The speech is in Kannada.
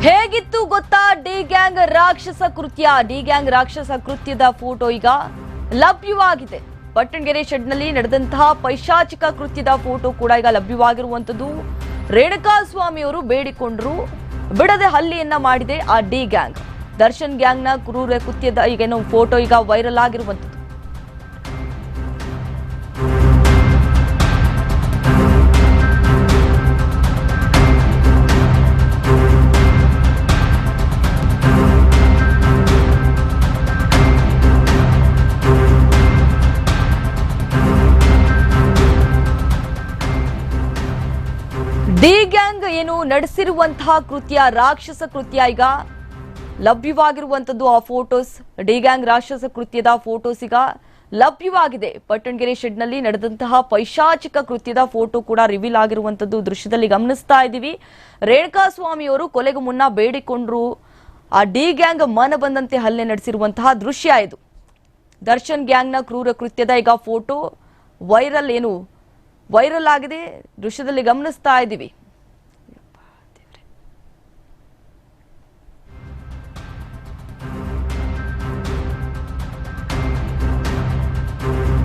ಹೇಗಿತ್ತು ಗೊತ್ತಾ ಡಿ ಗ್ಯಾಂಗ್ ರಾಕ್ಷಸ ಕೃತ್ಯ? ಡಿ ಗ್ಯಾಂಗ್ ರಾಕ್ಷಸ ಕೃತ್ಯದ ಫೋಟೋ ಈಗ ಲಭ್ಯವಾಗಿದೆ. ಪಟ್ಟಣಗೆರೆ ಶೆಡ್ನಲ್ಲಿ ನಡೆದಂತಹ ಪೈಶಾಚಿಕ ಕೃತ್ಯದ ಫೋಟೋ ಕೂಡ ಈಗ ಲಭ್ಯವಾಗಿರುವಂತದ್ದು. ರೇಣುಕಾಸ್ವಾಮಿ ಅವರು ಬೇಡಿಕೊಂಡ್ರು, ಬಿಡದೆ ಹಲ್ಲೆಯನ್ನ ಮಾಡಿದೆ ಆ ಡಿ ಗ್ಯಾಂಗ್. ದರ್ಶನ್ ಗ್ಯಾಂಗ್ನ ಕ್ರೂರ ಕೃತ್ಯದ ಈಗೇನೋ ಫೋಟೋ ಈಗ ವೈರಲ್ ಆಗಿರುವಂತದ್ದು. ಡಿ ಗ್ಯಾಂಗ್ ಏನು ನಡೆಸಿರುವಂತಹ ಕೃತ್ಯ, ರಾಕ್ಷಸ ಕೃತ್ಯ ಈಗ ಲಭ್ಯವಾಗಿರುವಂತದ್ದು. ಆ ಫೋಟೋಸ್, ಡಿ ಗ್ಯಾಂಗ್ ರಾಕ್ಷಸ ಕೃತ್ಯದ ಫೋಟೋಸ್ ಈಗ ಲಭ್ಯವಾಗಿದೆ. ಪಟ್ಟಣಗೆರೆ ಶೆಡ್ನಲ್ಲಿ ನಡೆದಂತಹ ಪೈಶಾಚಿಕ ಕೃತ್ಯದ ಫೋಟೋ ಕೂಡ ರಿವೀಲ್ ಆಗಿರುವಂತದ್ದು ದೃಶ್ಯದಲ್ಲಿ ಗಮನಿಸ್ತಾ ಇದ್ದೀವಿ. ರೇಣುಕಾಸ್ವಾಮಿ ಅವರು ಕೊಲೆಗೂ ಮುನ್ನ ಬೇಡಿಕೊಂಡ್ರು, ಆ ಡಿ ಗ್ಯಾಂಗ್ ಮನ ಬಂದಂತೆ ಹಲ್ಲೆ ನಡೆಸಿರುವಂತಹ ದೃಶ್ಯ ಇದು. ದರ್ಶನ್ ಗ್ಯಾಂಗ್ನ ಕ್ರೂರ ಕೃತ್ಯದ ಈಗ ಫೋಟೋ ವೈರಲ್ ಆಗಿದೆ, ದೃಶ್ಯದಲ್ಲಿ ಗಮನಿಸ್ತಾ ಇದ್ದೀವಿ.